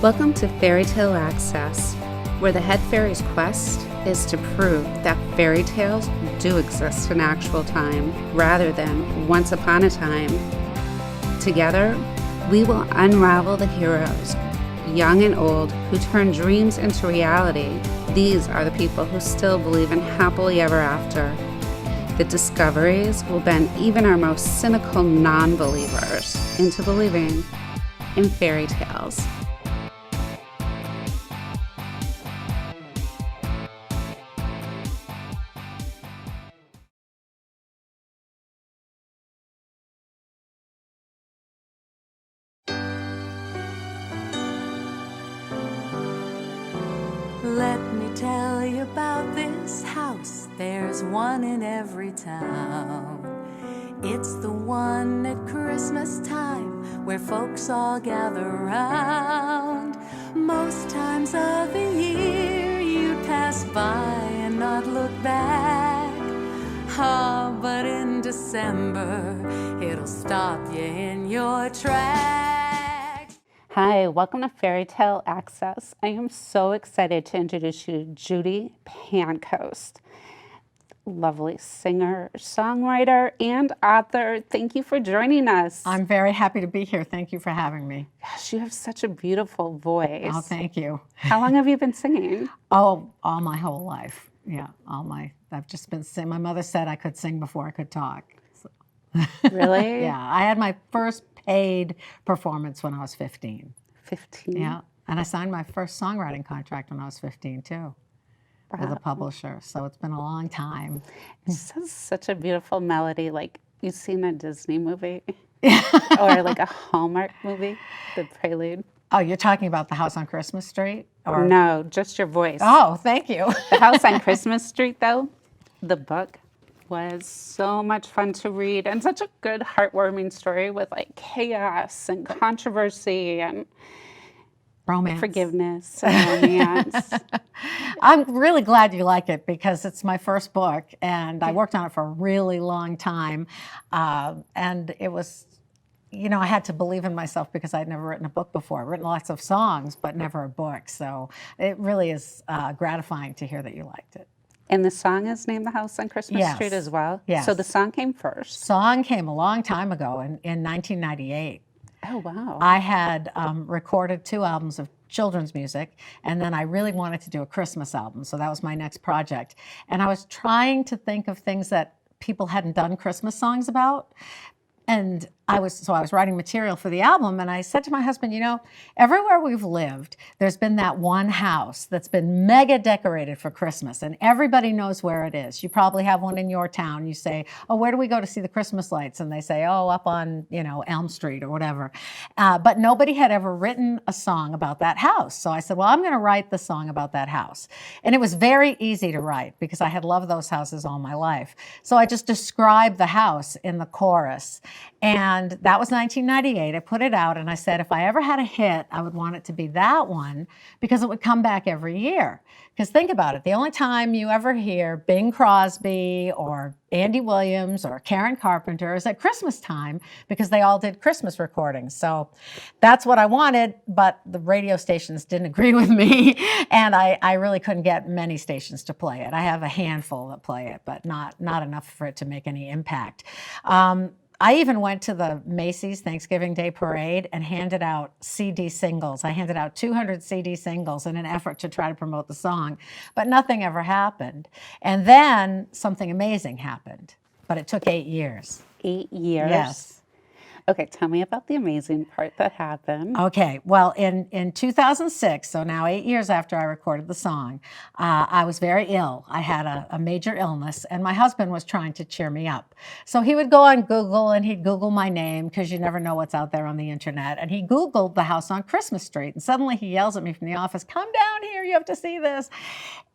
Welcome to Fairy Tale Access, where the head fairy's quest is to prove that fairy tales do exist in actual time rather than once upon a time. Together, we will unravel the heroes, young and old, who turn dreams into reality. These are the people who still believe in happily ever after. The discoveries will bend even our most cynical non-believers into believing in fairy tales. Let me tell you about this house. There's one in every town. It's the one at Christmas time where folks all gather round. Most times of the year you'd pass by and not look back. But in December it'll stop you in your tracks. Hi, welcome to Fairy Tale Access. I am so excited to introduce you to Judy Pancoast. Lovely singer, songwriter, and author. Thank you for joining us. I'm very happy to be here. Thank you for having me. Gosh, you have such a beautiful voice. Oh, thank you. How long have you been singing? Oh, all my whole life. Yeah, I've just been singing. My mother said I could sing before I could talk. So. Really? Yeah, I had my first paid performance when I was 15. 15? Yeah, and I signed my first songwriting contract when I was 15 too. Wow. With a publisher, so it's been a long time. It's such a beautiful melody, like you've seen a Disney movie or like a Hallmark movie, the prelude. Oh, you're talking about The House on Christmas Street? Or... No, just your voice. Oh, thank you. The House on Christmas Street, though, the book was so much fun to read and such a good, heartwarming story with like chaos and controversy and romance. Forgiveness and romance. I'm really glad you like it because it's my first book and I worked on it for a really long time. And it was, you know, I had to believe in myself because I'd never written a book before. I've written lots of songs, but never a book. So it really is gratifying to hear that you liked it. And the song is named The House on Christmas Yes. Street as well? Yes. So the song came first? Song came a long time ago in 1998. Oh, wow. I had recorded 2 albums of children's music, and then I really wanted to do a Christmas album, so that was my next project. And I was trying to think of things that people hadn't done Christmas songs about. And I was writing material for the album, and I said to my husband, you know, everywhere we've lived, there's been that one house that's been mega decorated for Christmas, and everybody knows where it is. You probably have one in your town. You say, oh, where do we go to see the Christmas lights? And they say, oh, up on, you know, Elm Street or whatever. But nobody had ever written a song about that house. So I said, well, I'm going to write the song about that house. And it was very easy to write because I had loved those houses all my life. So I just described the house in the chorus. And that was 1998. I put it out and I said, if I ever had a hit, I would want it to be that one because it would come back every year. Because think about it, the only time you ever hear Bing Crosby or Andy Williams or Karen Carpenter is at Christmas time because they all did Christmas recordings. So that's what I wanted, but the radio stations didn't agree with me and I really couldn't get many stations to play it. I have a handful that play it, but not enough for it to make any impact. I even went to the Macy's Thanksgiving Day Parade and handed out CD singles. I handed out 200 CD singles in an effort to try to promote the song, but nothing ever happened. And then something amazing happened, but it took 8 years. 8 years? Yes. Okay, tell me about the amazing part that happened. Okay, well, in 2006, so now 8 years after I recorded the song, I was very ill. I had a major illness, and my husband was trying to cheer me up. So he would go on Google, and he'd Google my name, because you never know what's out there on the internet, and he Googled The House on Christmas Street, and suddenly he yells at me from the office, come down here, you have to see this.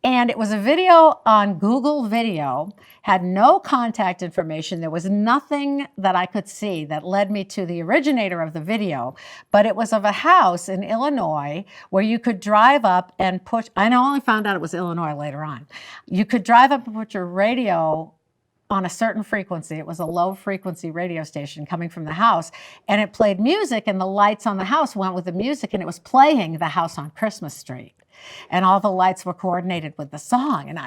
And it was a video on Google Video, had no contact information. There was nothing that I could see that led me to the originator of the video, but it was of a house in Illinois where you could drive up and put, I only found out it was Illinois later on. You could drive up and put your radio on a certain frequency. It was a low frequency radio station coming from the house, and it played music, and the lights on the house went with the music, and it was playing The House on Christmas Street. And all the lights were coordinated with the song. And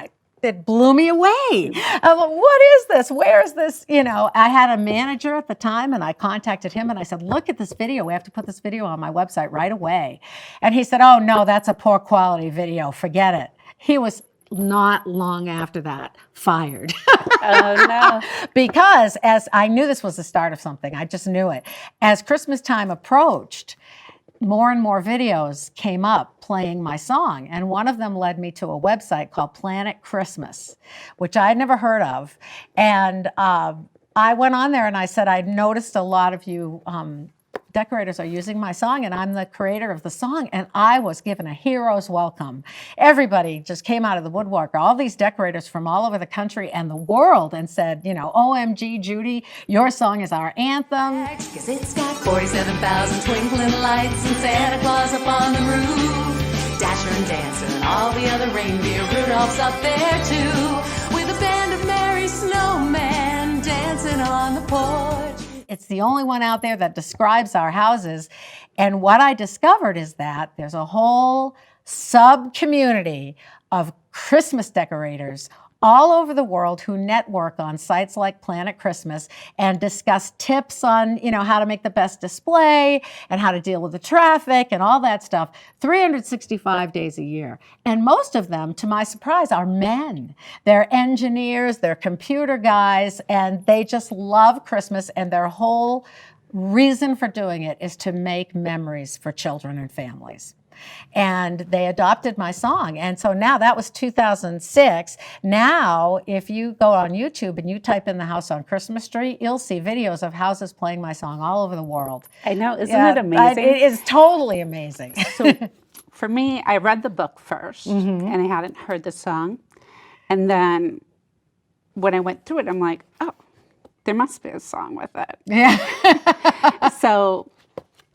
it blew me away. I'm like, what is this? Where is this? You know, I had a manager at the time, and I contacted him and I said, look at this video. We have to put this video on my website right away. And he said, oh no, that's a poor quality video. Forget it. He was not long after that fired. Oh no. Because as I knew this was the start of something, I just knew it. As Christmas time approached, more and more videos came up playing my song. And one of them led me to a website called Planet Christmas, which I had never heard of. And I went on there and I said, I noticed a lot of you decorators are using my song, and I'm the creator of the song. And I was given a hero's welcome. Everybody just came out of the woodwork, all these decorators from all over the country and the world, and said, you know, OMG, Judy, your song is our anthem. 'Cause it's got 47,000 twinkling lights and Santa Claus up on the roof. Dasher and Dancer and all the other reindeer, Rudolph's up there too, with a band of merry snowmen dancing on the porch. It's the only one out there that describes our houses. And what I discovered is that there's a whole sub-community of Christmas decorators all over the world who network on sites like Planet Christmas and discuss tips on, you know, how to make the best display and how to deal with the traffic and all that stuff 365 days a year. And most of them, to my surprise, are men. They're engineers, they're computer guys, and they just love Christmas, and their whole reason for doing it is to make memories for children and families. And they adopted my song. And so now, that was 2006. Now, if you go on YouTube and you type in The House on Christmas Street, you'll see videos of houses playing my song all over the world. I know, isn't it amazing? It is totally amazing. So for me, I read the book first, and I hadn't heard the song. And then when I went through it, I'm like, oh, there must be a song with it. Yeah. So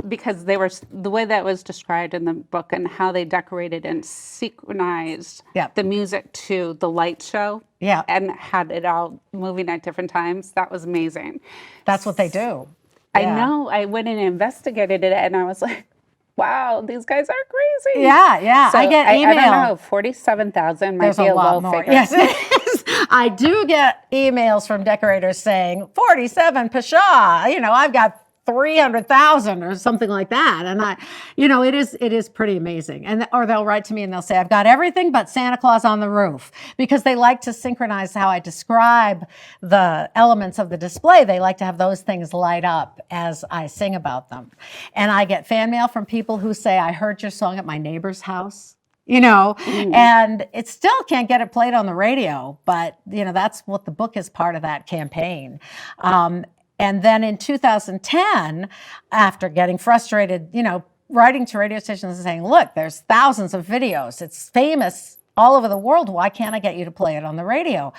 because they were, the way that was described in the book and how they decorated and synchronized the music to the light show and had it all moving at different times, that was amazing. That's what they do. I know. I went and investigated it, and I was like, wow, these guys are crazy. Yeah. So I get email. I don't know, 47,000 might be a low figure. Yes, it is. I do get emails from decorators saying, 47 pshaw, you know, I've got 300,000 or something like that. And I, you know, it is pretty amazing. And, or they'll write to me and they'll say, I've got everything but Santa Claus on the roof, because they like to synchronize how I describe the elements of the display. They like to have those things light up as I sing about them. And I get fan mail from people who say, I heard your song at my neighbor's house. You know, and it still can't get it played on the radio, but, you know, that's what the book is part of that campaign. And then in 2010, after getting frustrated, you know, writing to radio stations and saying, look, there's thousands of videos. It's famous all over the world. Why can't I get you to play it on the radio?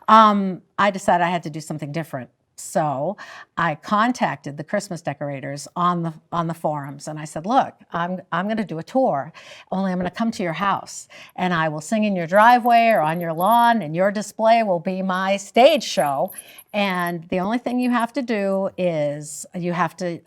I decided I had to do something different. So I contacted the Christmas decorators on the forums, and I said, look, I'm going to do a tour, only I'm going to come to your house, and I will sing in your driveway or on your lawn, and your display will be my stage show. And the only thing you have to do is you have to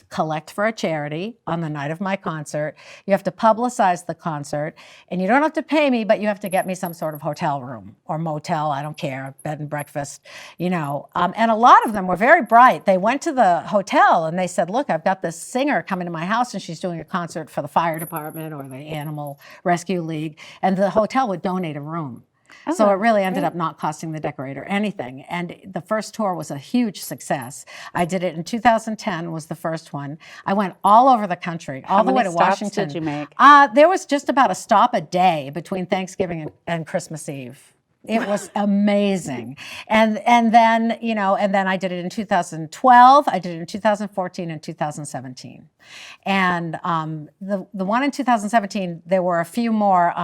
collect for a charity on the night of my concert. You have to publicize the concert, and you don't have to pay me, but you have to get me some sort of hotel room or motel, I don't care, bed and breakfast, you know. And a lot of them were very bright. They went to the hotel and they said, look, I've got this singer coming to my house and she's doing a concert for the fire department or the Animal Rescue League, and the hotel would donate a room. So it really ended up not costing the decorator anything. And the first tour was a huge success. I did it in 2010, was the first one. I went all over the country, all the way to Washington. How many stops did you make? There was just about a stop a day between Thanksgiving and Christmas Eve. It was amazing. And then, you know, and then I did it in 2012, I did it in 2014 and 2017. And the one in 2017, there were a few more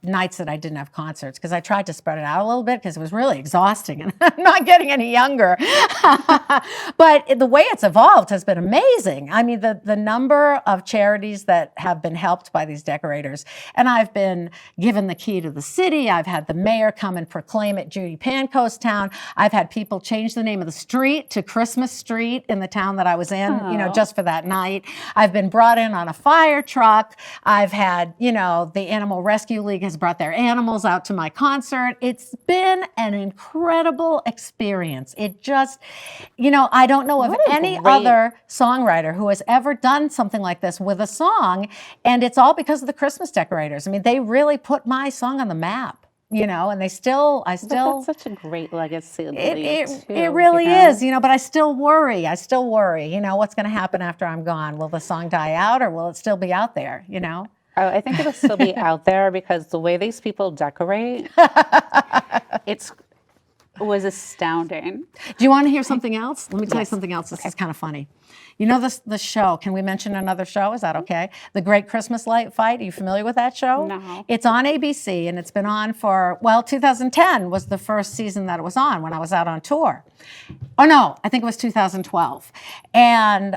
nights that I didn't have concerts, because I tried to spread it out a little bit because it was really exhausting and I'm not getting any younger. But the way it's evolved has been amazing. I mean, the number of charities that have been helped by these decorators, and I've been given the key to the city. I've had the mayor come and proclaim it Judy Pancoast Town. I've had people change the name of the street to Christmas Street in the town that I was in, just for that night. I've been brought in on a fire truck. I've had, the Animal Rescue League has brought their animals out to my concert. It's been an incredible experience. It just, I don't know of any other songwriter who has ever done something like this with a song, and it's all because of the Christmas decorators. I mean, they really put my song on the map, and I still. But that's such a great legacy. It really is, but I still worry. What's going to happen after I'm gone? Will the song die out, or will it still be out there? Oh, I think it'll still be out there because the way these people decorate, it was astounding. Do you want to hear something else? Let me tell you something else. This is kind of funny. The show, can we mention another show? Is that okay? The Great Christmas Light Fight. Are you familiar with that show? No. It's on ABC, and it's been on for, 2010 was the first season that it was on when I was out on tour. Oh, no, I think it was 2012. And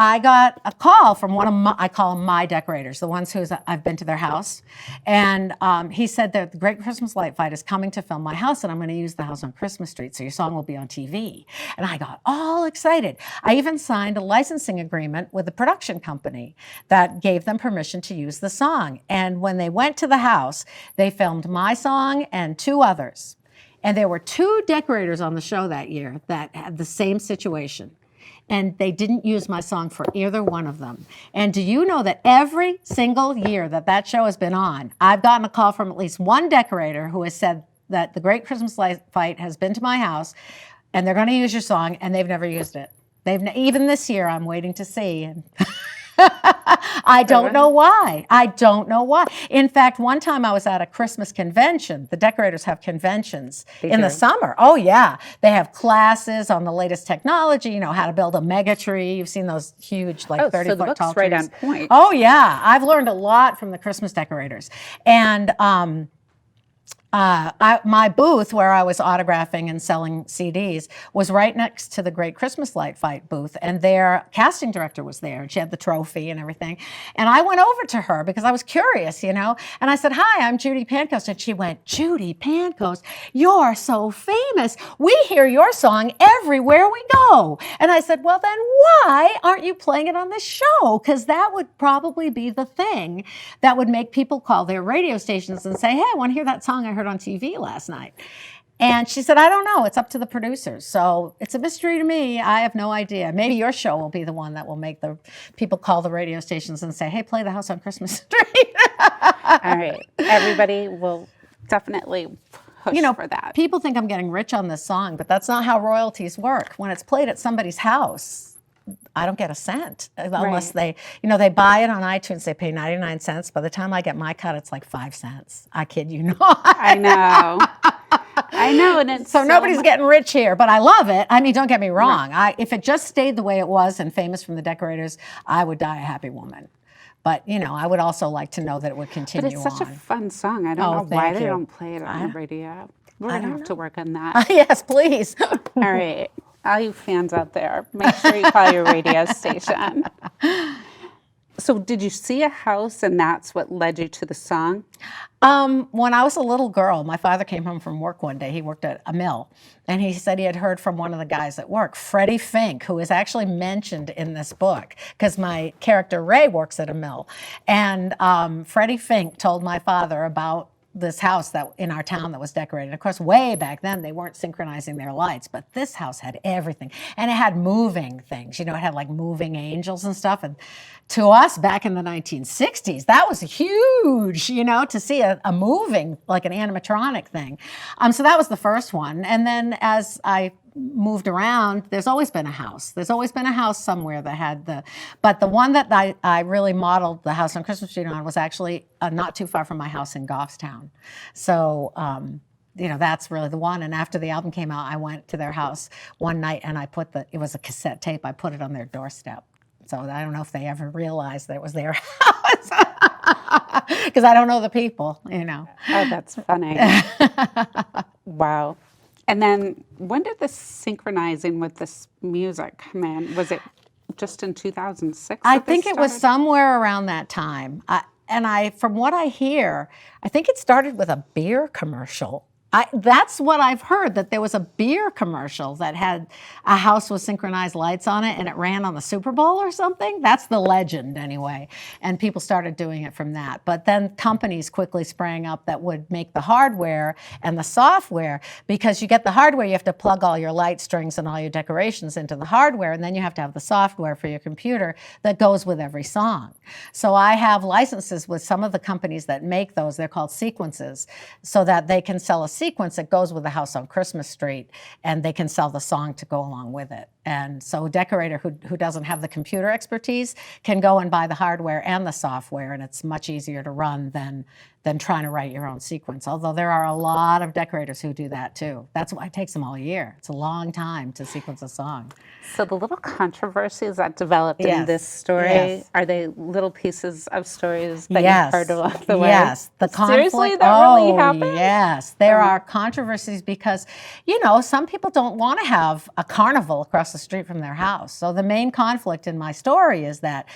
I got a call from one of I call them my decorators, the ones I've been to their house. And he said that the Great Christmas Light Fight is coming to film my house, and I'm going to use the house on Christmas Street, so your song will be on TV. And I got all excited. I even signed a licensing agreement with the production company that gave them permission to use the song. And when they went to the house, they filmed my song and 2 others. And there were 2 decorators on the show that year that had the same situation. And they didn't use my song for either one of them. And do you know that every single year that show has been on, I've gotten a call from at least one decorator who has said that the Great Christmas Light Fight has been to my house, and they're going to use your song, and they've never used it. Even this year, I'm waiting to see. And I don't know why. In fact, one time I was at a Christmas convention. The decorators have conventions in the summer. Oh, yeah. They have classes on the latest technology, how to build a mega tree. You've seen those huge, 30-foot tall trees. Right on point. Oh, yeah. I've learned a lot from the Christmas decorators. And my booth where I was autographing and selling CDs was right next to the Great Christmas Light Fight booth, and their casting director was there, and she had the trophy and everything. And I went over to her because I was curious, and I said, "Hi, I'm Judy Pancoast," and she went, "Judy Pancoast, you're so famous. We hear your song everywhere we go." And I said, "Well, then why aren't you playing it on the show? Because that would probably be the thing that would make people call their radio stations and say, 'Hey, I want to hear that song I heard on TV last night.'" And she said, "I don't know. It's up to the producers. So it's a mystery to me. I have no idea. Maybe your show will be the one that will make the people call the radio stations and say, 'Hey, play the house on Christmas Street.'" All right. Everybody will definitely push for that. People think I'm getting rich on this song, but that's not how royalties work. When it's played at somebody's house, I don't get a cent unless they buy it on iTunes. They pay 99 cents. By the time I get my cut, it's like 5 cents. I kid you not. I know. And it's so nobody's getting rich here, but I love it. I mean, don't get me wrong. Right. If it just stayed the way it was and famous from the decorators, I would die a happy woman. But, I would also like to know that it would continue on. But it's such a fun song. I don't know why they don't play it on the radio. We're going to have to work on that. Yes, please. All right. All you fans out there, make sure you call your radio station. So did you see a house and that's what led you to the song? When I was a little girl, my father came home from work one day. He worked at a mill. And he said he had heard from one of the guys at work, Freddie Fink, who is actually mentioned in this book because my character Ray works at a mill. And Freddie Fink told my father about this house that in our town that was decorated. Of course, way back then, they weren't synchronizing their lights, but this house had everything. And it had moving things. It had like moving angels and stuff. And to us back in the 1960s, that was huge, to see a moving, like an animatronic thing. So that was the first one. And then as I moved around, there's always been a house. There's always been a house somewhere that had but the one that I really modeled the house on Christmas Street on was actually not too far from my house in Goffstown. So, that's really the one. And after the album came out, I went to their house one night and it was a cassette tape. I put it on their doorstep. So I don't know if they ever realized that it was their house. Because I don't know the people, Oh, that's funny. Wow. And then when did this synchronizing with this music come in? Was it just in 2006? I think it was somewhere around that time. from what I hear, I think it started with a beer commercial. That's what I've heard, that there was a beer commercial that had a house with synchronized lights on it and it ran on the Super Bowl or something. That's the legend anyway. And people started doing it from that. But then companies quickly sprang up that would make the hardware and the software, because you get the hardware, you have to plug all your light strings and all your decorations into the hardware, and then you have to have the software for your computer that goes with every song. So I have licenses with some of the companies that make those. They're called sequences, so that they can sell a sequence that goes with the house on Christmas Street, and they can sell the song to go along with it. And so a decorator who doesn't have the computer expertise can go and buy the hardware and the software, and it's much easier to run than trying to write your own sequence. Although there are a lot of decorators who do that too. That's why it takes them all year. It's a long time to sequence a song. So the little controversies that developed in this story, are they little pieces of stories that you've heard along the way? Yes. The conflict. Seriously, that really happened? Yes. There are controversies because, some people don't want to have a carnival across the street from their house. So the main conflict in my story is that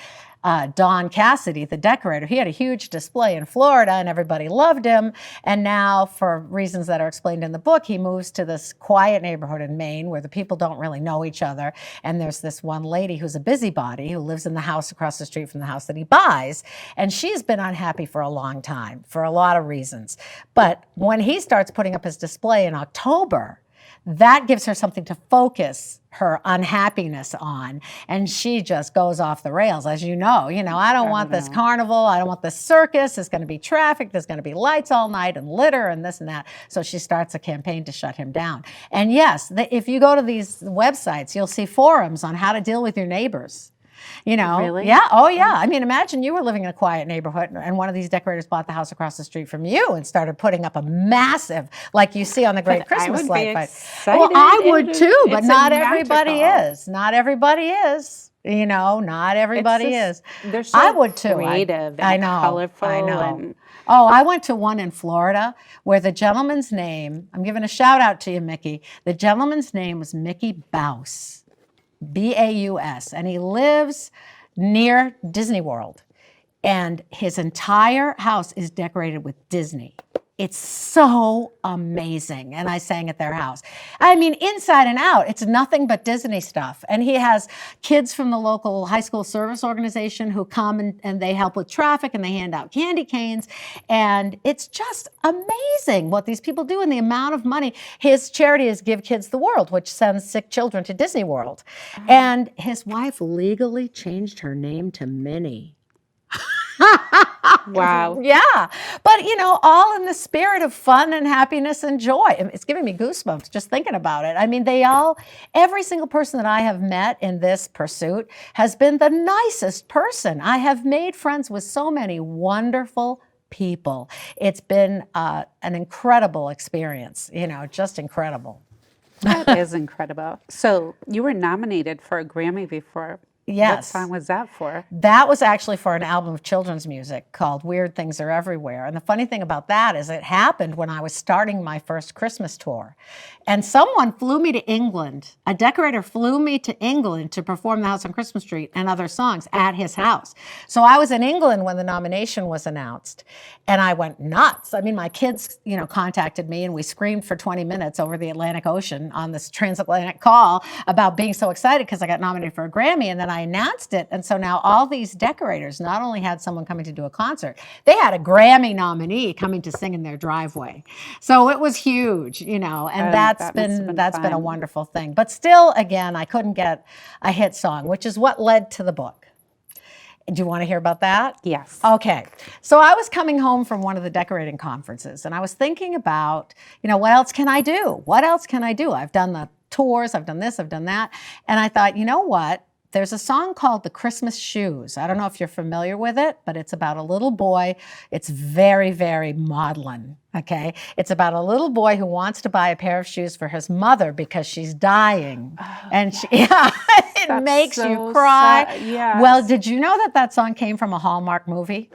Don Cassidy, the decorator, he had a huge display in Florida and everybody loved him. And now, for reasons that are explained in the book, he moves to this quiet neighborhood in Maine where the people don't really know each other. And there's this one lady who's a busybody who lives in the house across the street from the house that he buys. And she's been unhappy for a long time for a lot of reasons. But when he starts putting up his display in October, that gives her something to focus her unhappiness on, and she just goes off the rails, as you know. I don't want this carnival, I don't want this circus, there's going to be traffic, there's going to be lights all night and litter and this and that. So she starts a campaign to shut him down. And yes, if you go to these websites, you'll see forums on how to deal with your neighbors. Really? Yeah. Oh, yeah. I mean, imagine you were living in a quiet neighborhood and one of these decorators bought the house across the street from you and started putting up a massive, like you see on the Great Christmas Light Fight. Well, I would too, but not everybody is. Not everybody is. Not everybody is. They're so I would too. creative I and know. colorful. I know. And Oh, I went to one in Florida where the gentleman's name, I'm giving a shout out to you, Mickey. The gentleman's name was Mickey Baus. Baus, and he lives near Disney World, and his entire house is decorated with Disney. It's so amazing. And I sang at their house. I mean, inside and out, it's nothing but Disney stuff. And he has kids from the local high school service organization who come and they help with traffic and they hand out candy canes. And it's just amazing what these people do and the amount of money. His charity is Give Kids the World, which sends sick children to Disney World. And his wife legally changed her name to Minnie. wow. Yeah. But, all in the spirit of fun and happiness and joy. It's giving me goosebumps just thinking about it. I mean, every single person that I have met in this pursuit has been the nicest person. I have made friends with so many wonderful people. It's been an incredible experience, just incredible. That is incredible. So you were nominated for a Grammy before. Yes. What song was that for? That was actually for an album of children's music called Weird Things Are Everywhere. And the funny thing about that is it happened when I was starting my first Christmas tour. And someone flew me to England. A decorator flew me to England to perform The House on Christmas Street and other songs at his house. So I was in England when the nomination was announced. And I went nuts. I mean, my kids, contacted me and we screamed for 20 minutes over the Atlantic Ocean on this transatlantic call about being so excited because I got nominated for a Grammy. And then I announced it. And so now all these decorators not only had someone coming to do a concert, they had a Grammy nominee coming to sing in their driveway. So it was huge, and that's been a wonderful thing. But still, again, I couldn't get a hit song, which is what led to the book. Do you want to hear about that? Yes. Okay. So I was coming home from one of the decorating conferences and I was thinking about, what else can I do? What else can I do? I've done the tours, I've done this, I've done that. And I thought, you know what? There's a song called The Christmas Shoes. I don't know if you're familiar with it, but it's about a little boy. It's very, very maudlin, okay? It's about a little boy who wants to buy a pair of shoes for his mother because she's dying. And it makes you cry. Yes. Well, did you know that song came from a Hallmark movie?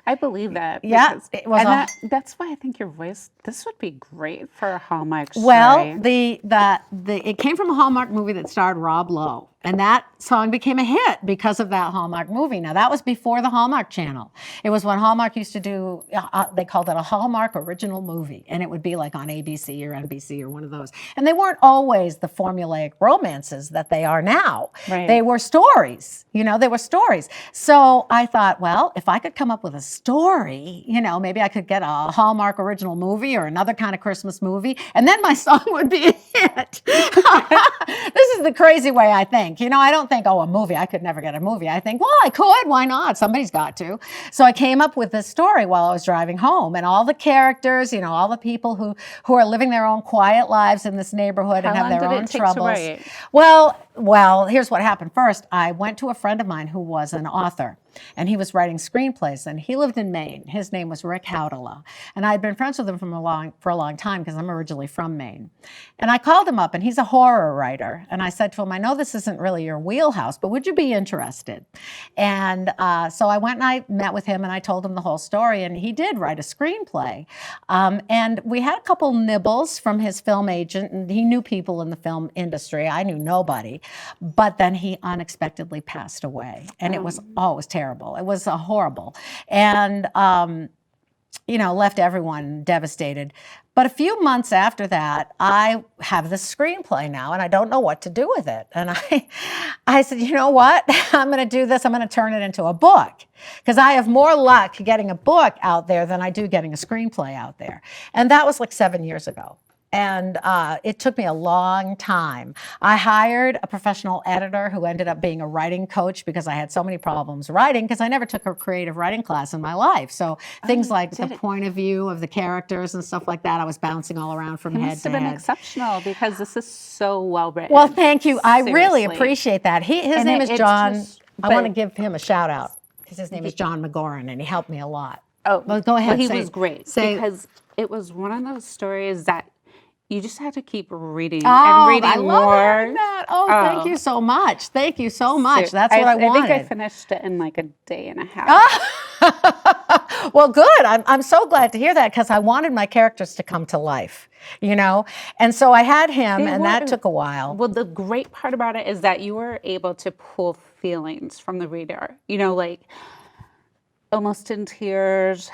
I believe that. Yeah, it was. That's why I think your voice. This would be great for a Hallmark story. Well, it came from a Hallmark movie that starred Rob Lowe, And that song became a hit because of that Hallmark movie. Now, that was before the Hallmark Channel. It was when Hallmark used to do, they called it a Hallmark original movie. And it would be like on ABC or NBC or one of those. And they weren't always the formulaic romances that they are now. Right. They were stories, they were stories. So I thought, well, if I could come up with a story, maybe I could get a Hallmark original movie or another kind of Christmas movie, and then my song would be a hit. This is the crazy way I think. I don't think, a movie, I could never get a movie. I think, well, I could, why not? Somebody's got to. So I came up with this story while I was driving home, and all the characters, all the people who are living their own quiet lives in this neighborhood and have their own troubles. Well, here's what happened. First, I went to a friend of mine who was an author, and he was writing screenplays, and he lived in Maine. His name was Rick Howdala, and I had been friends with him for a long time because I'm originally from Maine. And I called him up, and he's a horror writer, and I said to him, I know this isn't really your wheelhouse, but would you be interested? And so I went and I met with him, and I told him the whole story, and he did write a screenplay. And we had a couple nibbles from his film agent, and he knew people in the film industry. I knew nobody. But then he unexpectedly passed away, and it was terrible. It was horrible, and left everyone devastated. But a few months after that, I have this screenplay now, and I don't know what to do with it. And I said, you know what? I'm going to do this. I'm going to turn it into a book, because I have more luck getting a book out there than I do getting a screenplay out there. And that was like 7 years ago. And it took me a long time. I hired a professional editor who ended up being a writing coach because I had so many problems writing, because I never took a creative writing class in my life. So things like the point of view of the characters and stuff like that, I was bouncing all around from head to head. It must have been exceptional, because this is so well written. Well, thank you. I really appreciate that. His name is John. I want to give him a shout out, because his name is John McGoran, and he helped me a lot. Oh, well, go ahead. Well, he was great, because it was one of those stories that you just had to keep reading and reading I love more. Hearing that. Thank you so much. Thank you so much. That's what I wanted. I think I finished it in like a day and a half. Well, good. I'm so glad to hear that, because I wanted my characters to come to life, And so I had him, and that took a while. Well, the great part about it is that you were able to pull feelings from the reader, like almost in tears,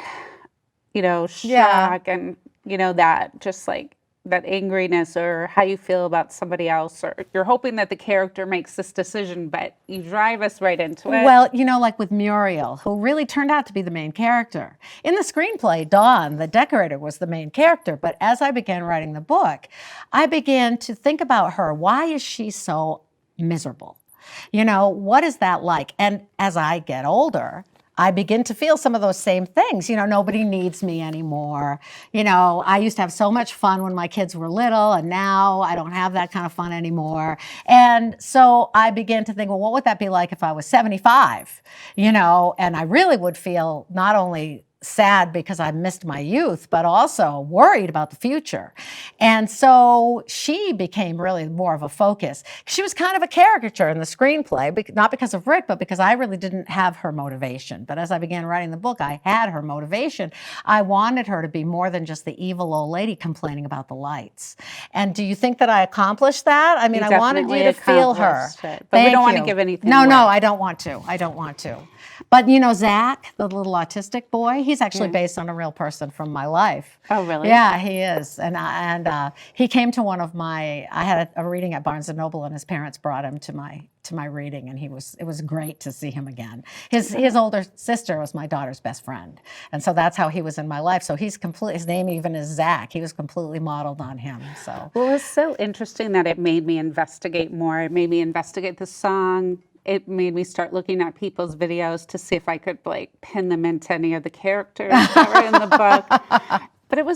shock, and, that just like that angriness, or how you feel about somebody else, or you're hoping that the character makes this decision, but you drive us right into it. Well, like with Muriel, who really turned out to be the main character. In the screenplay, Dawn, the decorator, was the main character, but as I began writing the book, I began to think about her. Why is she so miserable? What is that like? And as I get older, I begin to feel some of those same things. Nobody needs me anymore. I used to have so much fun when my kids were little, and now I don't have that kind of fun anymore. And so I began to think, well, what would that be like if I was 75? And I really would feel not only sad because I missed my youth, but also worried about the future. And so she became really more of a focus. She was kind of a caricature in the screenplay, not because of Rick, but because I really didn't have her motivation. But as I began writing the book, I had her motivation. I wanted her to be more than just the evil old lady complaining about the lights. And do you think that I accomplished that? I mean, I wanted you to feel her. But we don't want to give anything away. No, I don't want to. I don't want to. But Zach, the little autistic boy, he's actually based on a real person from my life. Oh, really? Yeah, he is. And he came to one of my, I had a reading at Barnes & Noble, and his parents brought him to my reading, and it was great to see him again. His older sister was my daughter's best friend. And so that's how he was in my life. So his name even is Zach. He was completely modeled on him. So. Well, it's so interesting that it made me investigate more. It made me investigate the song. It made me start looking at people's videos to see if I could pin them into any of the characters that were in the book. But it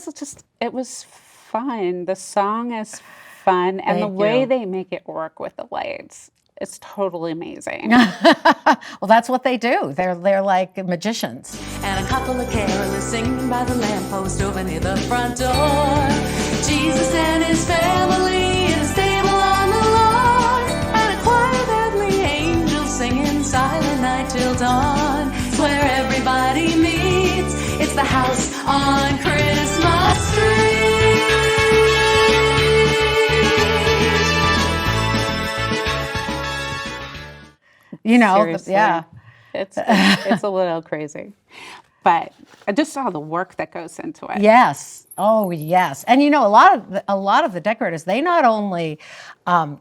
was fun. The song is fun, and the way they make it work with the lights, it's totally amazing. Well, that's what they do. They're like magicians. And a couple of carolers singing by the lamppost over near the front door. Jesus and his family in a stable on the lawn, and a choir of heavenly angels singing Silent Night till dawn. It's where everybody meets. It's the house on Christmas Street. You know, Seriously. yeah. It's a little crazy. But I just saw the work that goes into it. Yes. Oh, yes. And you know, a lot of the decorators, they not only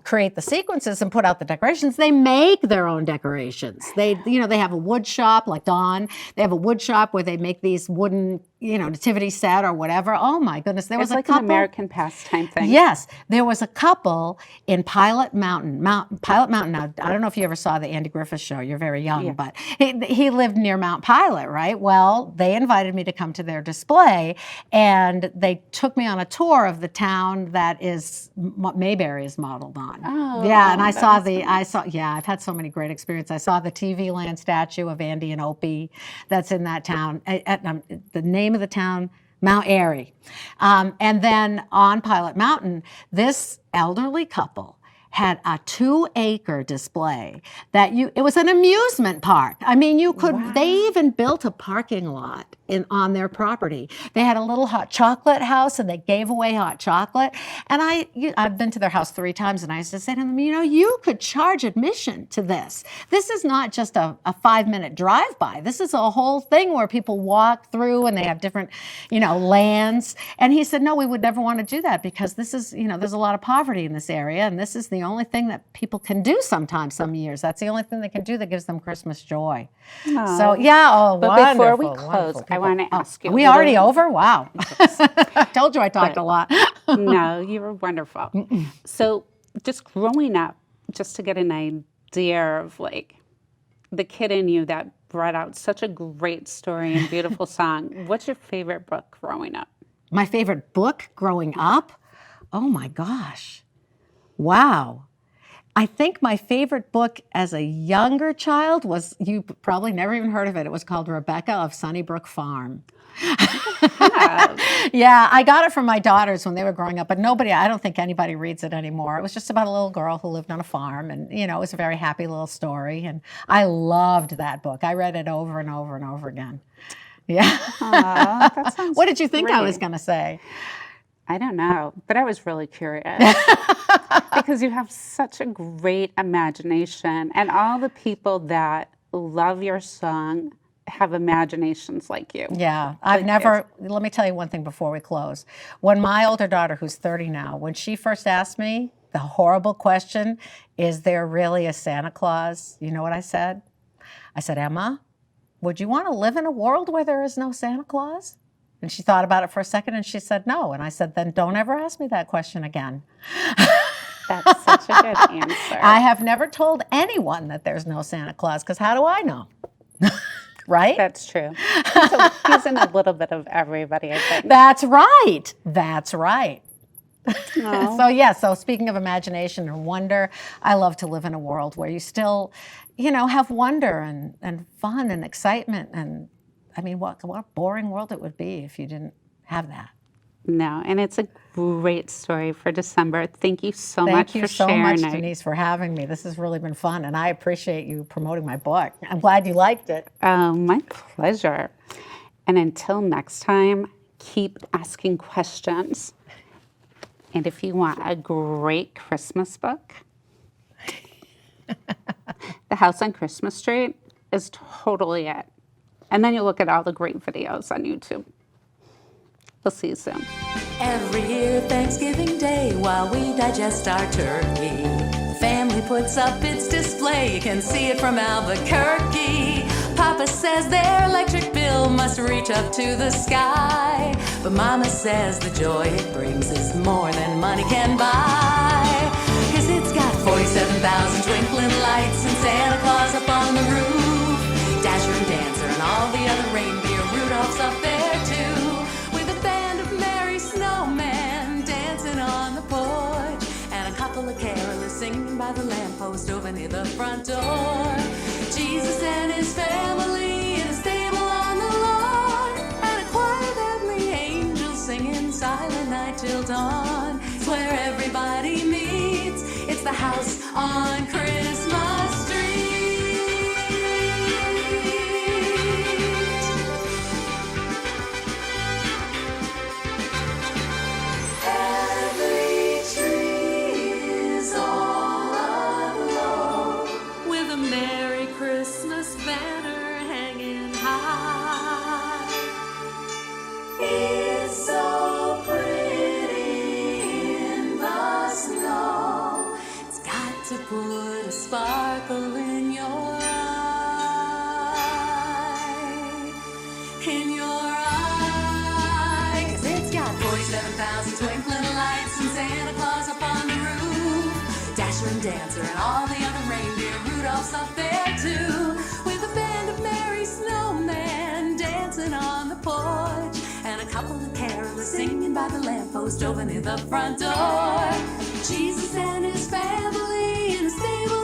create the sequences and put out the decorations, they make their own decorations. They have a wood shop like Dawn. They have a wood shop where they make these wooden, nativity set or whatever. Oh my goodness, there was It's like a couple. an American pastime thing. Yes, there was a couple in Pilot Mountain. Pilot Mountain. Now, I don't know if you ever saw the Andy Griffith Show. You're very young, but he lived near Mount Pilot, right? Well, they invited me to come to their display, and they took me on a tour of the town that is Mayberry is modeled on. Oh, yeah, and I've had so many great experiences. I saw the TV Land statue of Andy and Opie that's in that town. The name of the town, Mount Airy. And then on Pilot Mountain, this elderly couple had a 2-acre display it was an amusement park. I mean, they even built a parking lot on their property. They had a little hot chocolate house, and they gave away hot chocolate. And I've been to their house 3 times, and I used to say to them, you could charge admission to this. This is not just a 5-minute drive-by. This is a whole thing where people walk through, and they have different, lands. And he said, no, we would never want to do that, because this is, there's a lot of poverty in this area, and this is the only thing that people can do sometimes, some years. That's the only thing they can do that gives them Christmas joy. Oh. So, yeah, but before we close, I want to ask you. Are we already over? Wow. I told you I talked a lot. No, you were wonderful. So just growing up, just to get an idea of the kid in you that brought out such a great story and beautiful song, what's your favorite book growing up? My favorite book growing up? Oh my gosh. Wow. I think my favorite book as a younger child was, you probably never even heard of it. It was called Rebecca of Sunnybrook Farm. Yeah, I got it from my daughters when they were growing up, but I don't think anybody reads it anymore. It was just about a little girl who lived on a farm, and, it was a very happy little story. And I loved that book. I read it over and over and over again. Yeah. Aww, that sounds What did you think great. I was going to say? I don't know, but I was really curious because you have such a great imagination, and all the people that love your song have imaginations like you. Yeah, let me tell you one thing before we close. When my older daughter, who's 30 now, when she first asked me the horrible question, is there really a Santa Claus? You know what I said? I said, Emma, would you want to live in a world where there is no Santa Claus? And she thought about it for a second, and she said no. And I said, then don't ever ask me that question again. That's such a good answer. I have never told anyone that there's no Santa Claus, because how do I know? Right? That's true. He's in a little bit of everybody, I think. That's right. That's right. Aw. So speaking of imagination and wonder, I love to live in a world where you still, have wonder and fun and excitement. And I mean, what a boring world it would be if you didn't have that. No, and it's a great story for December. Thank you so much for sharing it. Thank you so much, Denise, for having me. This has really been fun, and I appreciate you promoting my book. I'm glad you liked it. My pleasure. And until next time, keep asking questions. And if you want a great Christmas book, The House on Christmas Street is totally it. And then you look at all the great videos on YouTube. We'll see you soon. Every year, Thanksgiving Day, while we digest our turkey, the family puts up its display. You can see it from Albuquerque. Papa says their electric bill must reach up to the sky, but Mama says the joy it brings is more than money can buy. 'Cause it's got 47,000 twinkling lights and Santa Claus up on the roof, Dasher and Dancer and all the other reindeer, Rudolph's up there too, with a band of merry snowmen dancing on the porch, and a couple of carolers singing by the lamppost over near the front door. Jesus and his family in a stable on the lawn, and a choir of heavenly angels singing Silent Night till dawn. It's where everybody meets. It's the house on Christmas Street. Every tree is all aglow with a merry Prancer, and all the other reindeer. Rudolph's up there too, with a band of merry snowmen dancing on the porch, and a couple of carolers singing by the lamppost over near the front door. Jesus and his family in a stable